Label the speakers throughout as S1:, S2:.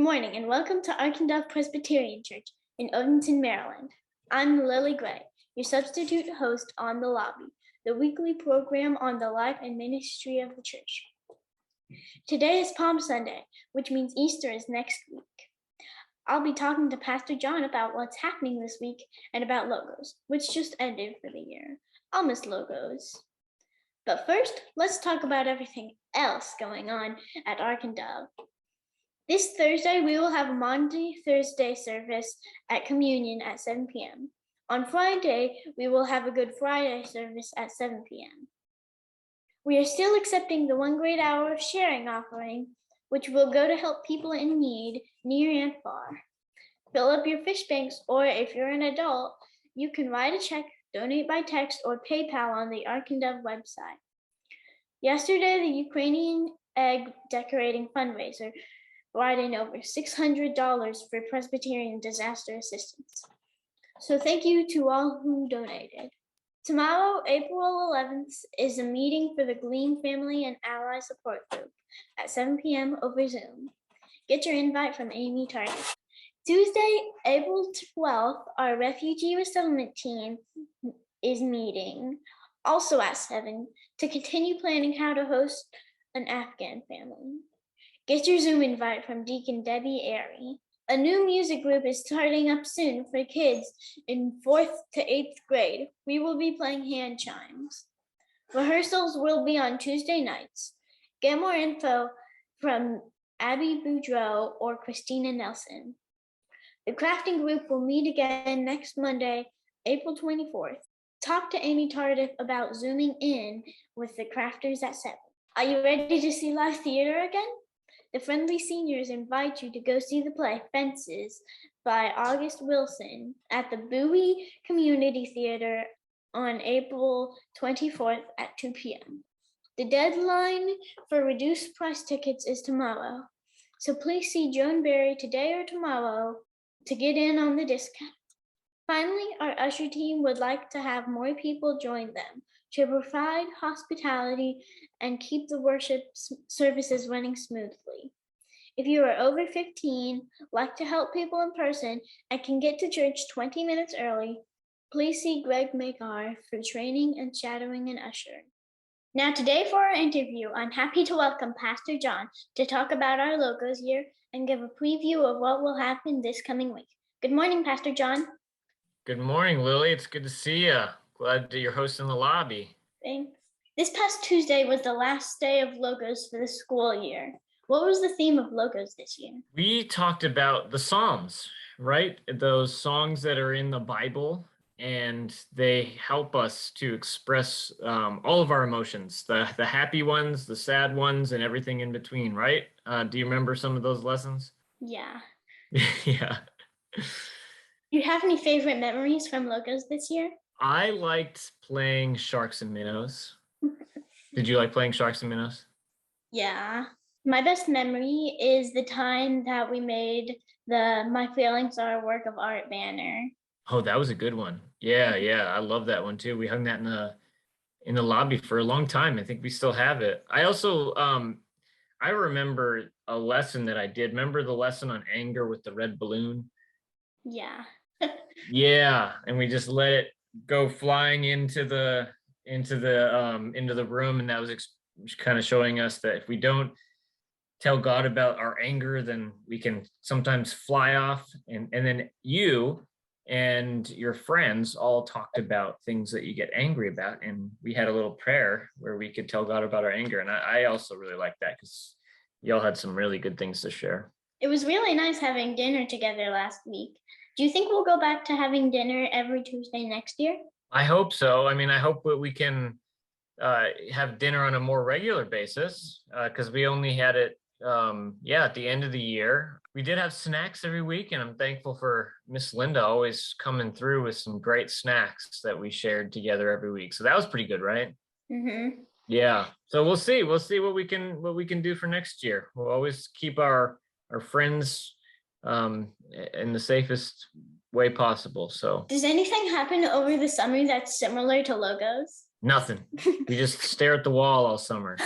S1: morning and welcome to Arkandale Presbyterian Church in Odenton, Maryland. I'm Lily Gray, your substitute host on The Lobby, the weekly program on the life and ministry of the church. Today is Palm Sunday, which means Easter is next week. I'll be talking to Pastor John about what's happening this week and about Logos, which just ended for the year. I'll miss Logos. But first, let's talk about everything else going on at Arkandale. This Thursday, we will have a Maundy Thursday service at Communion at 7 p.m. On Friday, we will have a Good Friday service at 7 p.m. We are still accepting the 1 great hour of sharing offering, which will go to help people in need near and far. Fill up your fish banks, or if you're an adult, you can write a check, donate by text, or PayPal on the Arkandale website. Yesterday, the Ukrainian egg decorating fundraiser brought in over $600 for Presbyterian disaster assistance. So thank you to all who donated. Tomorrow, April 11th, is a meeting for the Gleam Family and Ally Support Group at 7 p.m. over Zoom. Get your invite from Amy Target. Tuesday, April 12th, our refugee resettlement team is meeting, also at 7, to continue planning how to host an Afghan family. Get your Zoom invite from Deacon Debbie Airy. A new music group is starting up soon for kids in 4th to 8th grade. We will be playing hand chimes. Rehearsals will be on Tuesday nights. Get more info from Abby Boudreau or Christina Nelson. The crafting group will meet again next Monday, April 24th. Talk to Amy Tardif about zooming in with the crafters at 7. Are you ready to see live theater again? The Friendly Seniors invite you to go see the play Fences by August Wilson at the Bowie Community Theater on April 24th at 2 p.m. The deadline for reduced price tickets is tomorrow, so please see Joan Berry today or tomorrow to get in on the discount. Finally, our Usher team would like to have more people join them to provide hospitality and keep the worship services running smoothly. If you are over 15, like to help people in person, and can get to church 20 minutes early, please see Greg Magar for training and shadowing an usher. Now today for our interview, I'm happy to welcome Pastor John to talk about our Logos year and give a preview of what will happen this coming week. Good morning, Pastor John.
S2: Good morning, Lily. It's good to see you. Glad that you're hosting the lobby.
S1: Thanks. This past Tuesday was the last day of Logos for the school year. What was the theme of Logos this year?
S2: We talked about the Psalms, right? Those songs that are in the Bible, and they help us to express all of our emotions, the happy ones, the sad ones, and everything in between, right? Do you remember some of those lessons?
S1: Yeah.
S2: Yeah.
S1: Do you have any favorite memories from Logos this year?
S2: I liked playing Sharks and Minnows. Did you like playing Sharks and Minnows?
S1: Yeah. My best memory is the time that we made the My Feelings Are a Work of Art banner.
S2: Oh, that was a good one. Yeah. I love that one too. We hung that in the lobby for a long time. I think we still have it. I also I remember a lesson that I did. Remember the lesson on anger with the red balloon?
S1: Yeah.
S2: Yeah, and we just let it go flying into the room, and that was kind of showing us that if we don't tell God about our anger, then we can sometimes fly off. And then you and your friends all talked about things that you get angry about, and we had a little prayer where we could tell God about our anger. And I also really liked that because y'all had some really good things to share.
S1: It was really nice having dinner together last week. Do you think we'll go back to having dinner every Tuesday next year?
S2: I hope so. I mean, I hope that we can have dinner on a more regular basis because we only had it, at the end of the year. We did have snacks every week, and I'm thankful for Miss Linda always coming through with some great snacks that we shared together every week. So that was pretty good, right?
S1: Mm-hmm.
S2: Yeah. So we'll see what we can do for next year. We'll always keep our friends in the safest way possible. So
S1: does anything happen over the summer that's similar to Logos?
S2: Nothing. We just stare at the wall all summer,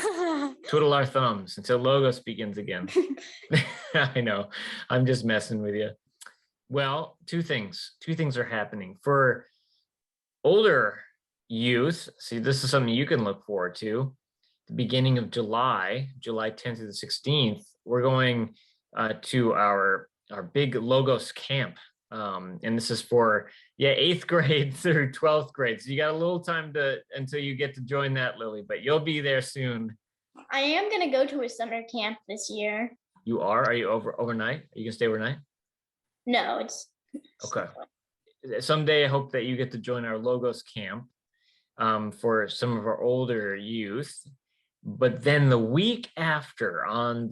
S2: twiddle our thumbs until Logos begins again. I know. I'm just messing with you. Well, two things. Two things are happening. For older youth, see, this is something you can look forward to. The beginning of July, July 10th to the 16th, we're going to our big Logos camp. And this is for, yeah, 8th grade through 12th grade. So you got a little time to until you get to join that, Lily, but you'll be there soon.
S1: I am going to go to a summer camp this year.
S2: You are? Are you overnight? Are you gonna stay overnight?
S1: No, it's
S2: Okay. Someday I hope that you get to join our Logos camp for some of our older youth. But then the week after, on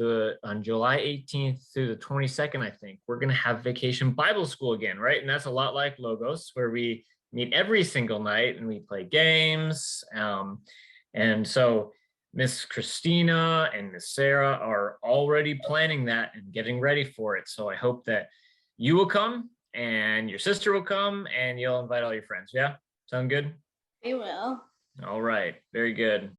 S2: July 18th through the 22nd, I think, we're gonna have Vacation Bible School again, right? And that's a lot like Logos, where we meet every single night and we play games. And so Miss Christina and Miss Sarah are already planning that and getting ready for it. So I hope that you will come and your sister will come and you'll invite all your friends. Yeah? Sound good?
S1: we will.
S2: All right. Very good.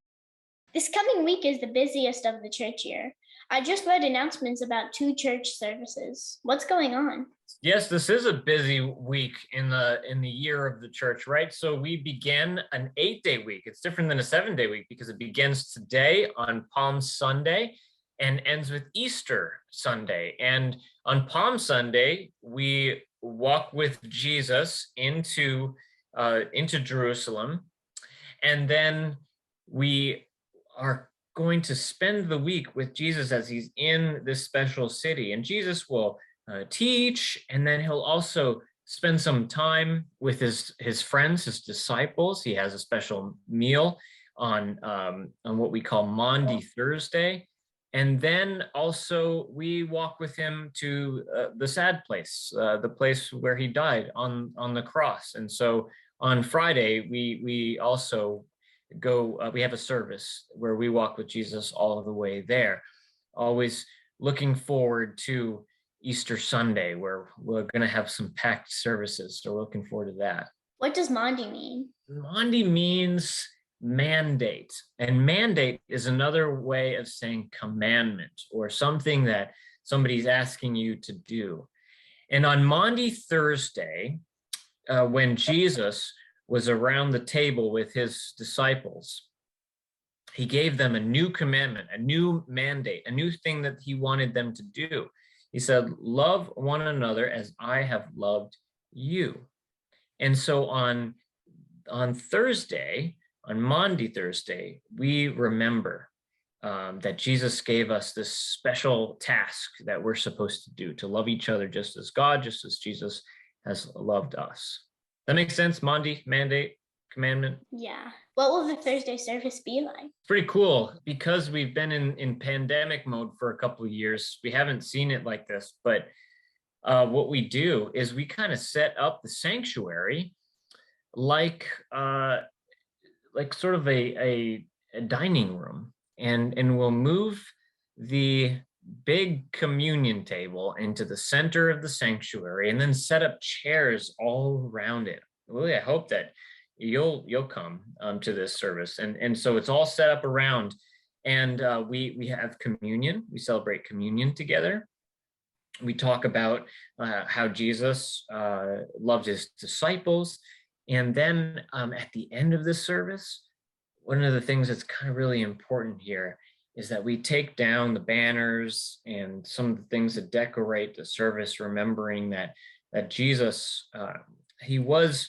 S1: This coming week is the busiest of the church year. I just read announcements about 2 church services. What's going on?
S2: Yes, this is a busy week in the year of the church, right? So we begin an 8-day week. It's different than a 7-day week because it begins today on Palm Sunday and ends with Easter Sunday. And on Palm Sunday, we walk with Jesus into Jerusalem, and then we are going to spend the week with Jesus as he's in this special city. And Jesus will teach, and then he'll also spend some time with his friends, his disciples. He has a special meal on what we call Maundy Thursday. And then also we walk with him to the sad place, the place where he died on the cross. And so on Friday, we also go, we have a service where we walk with Jesus all the way there. Always looking forward to Easter Sunday, where we're going to have some packed services. So we're looking forward to that.
S1: What does Maundy mean?
S2: Maundy means mandate. And mandate is another way of saying commandment or something that somebody's asking you to do. And on Maundy Thursday, when Jesus was around the table with his disciples, he gave them a new commandment, a new mandate, a new thing that he wanted them to do. He said, love one another as I have loved you. And so on Thursday, on Maundy Thursday, we remember that Jesus gave us this special task that we're supposed to do, to love each other just as God, just as Jesus has loved us. That makes sense? Maundy, mandate, commandment?
S1: Yeah. What will the Thursday service be like?
S2: Pretty cool. Because we've been in pandemic mode for a couple of years, we haven't seen it like this. But what we do is we kind of set up the sanctuary like sort of a dining room, and we'll move the big communion table into the center of the sanctuary and then set up chairs all around it. Really, I hope that you'll come to this service. And so it's all set up around, and we have communion. We celebrate communion together. We talk about how Jesus loved his disciples. And then at the end of this service, one of the things that's kind of really important here is that we take down the banners and some of the things that decorate the service, remembering that Jesus, he was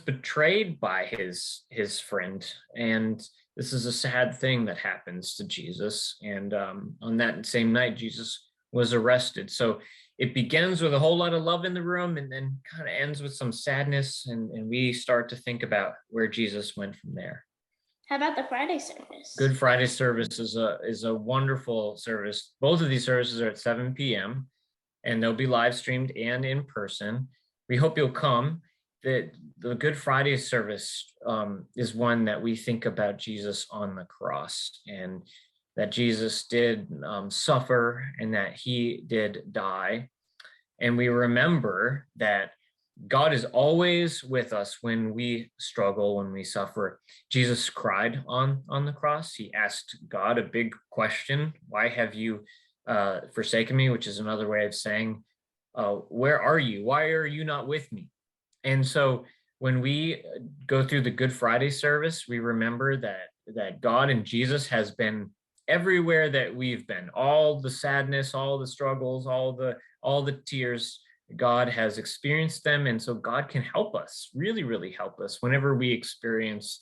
S2: betrayed by his friend, and this is a sad thing that happens to Jesus. And on that same night, Jesus was arrested. So it begins with a whole lot of love in the room, and then kind of ends with some sadness, and we start to think about where Jesus went from there.
S1: How about the Friday service?
S2: Good Friday service is a wonderful service. Both of these services are at 7 p.m. and they'll be live streamed and in person. We hope you'll come. The Good Friday service is one that we think about Jesus on the cross, and that Jesus did suffer, and that he did die. And we remember that God is always with us when we struggle, when we suffer. Jesus cried on the cross. He asked God a big question. Why have you forsaken me, which is another way of saying, where are you? Why are you not with me? And so when we go through the Good Friday service, we remember that God and Jesus has been everywhere that we've been. All the sadness, all the struggles, all the tears, God has experienced them, and so God can help us, really, really help us whenever we experience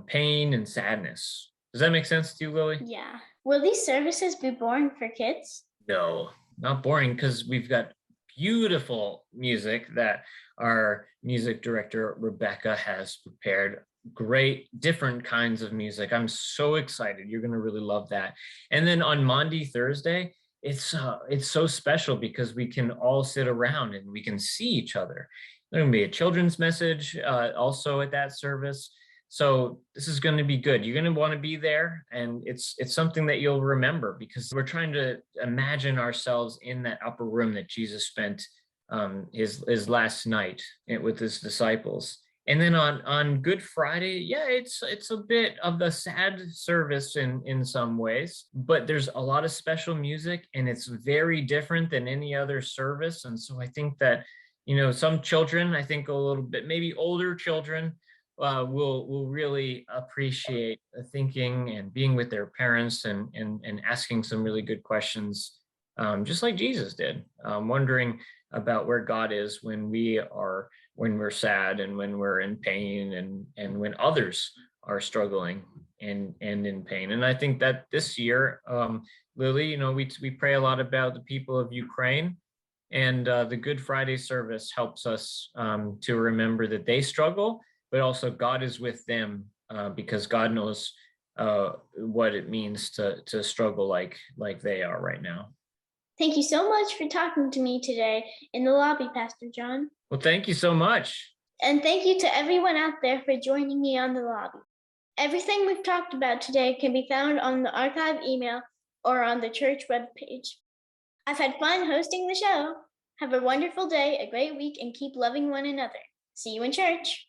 S2: pain and sadness. Does that make sense to you, Lily?
S1: Yeah. Will these services be boring for kids?
S2: No, not boring because we've got beautiful music that our music director Rebecca has prepared. Great different kinds of music. I'm so excited. You're going to really love that. And then on Maundy Thursday, it's so special because we can all sit around and we can see each other. There's going to be a children's message also at that service. So this is going to be good. You're going to want to be there, and it's something that you'll remember because we're trying to imagine ourselves in that upper room that Jesus spent his last night with his disciples. And then on Good Friday, yeah, it's a bit of the sad service in some ways, but there's a lot of special music, and it's very different than any other service. And so I think that some children, I think a little bit maybe older children will really appreciate thinking and being with their parents and asking some really good questions, just like Jesus did, wondering about where God is when we're sad and when we're in pain and when others are struggling and in pain. And I think that this year, Lily, we pray a lot about the people of Ukraine. And the Good Friday service helps us to remember that they struggle, but also God is with them because God knows what it means to struggle like they are right now.
S1: Thank you so much for talking to me today in the lobby, Pastor John.
S2: Well, thank you so much.
S1: And thank you to everyone out there for joining me on the lobby. Everything we've talked about today can be found on the archive email or on the church webpage. I've had fun hosting the show. Have a wonderful day, a great week, and keep loving one another. See you in church.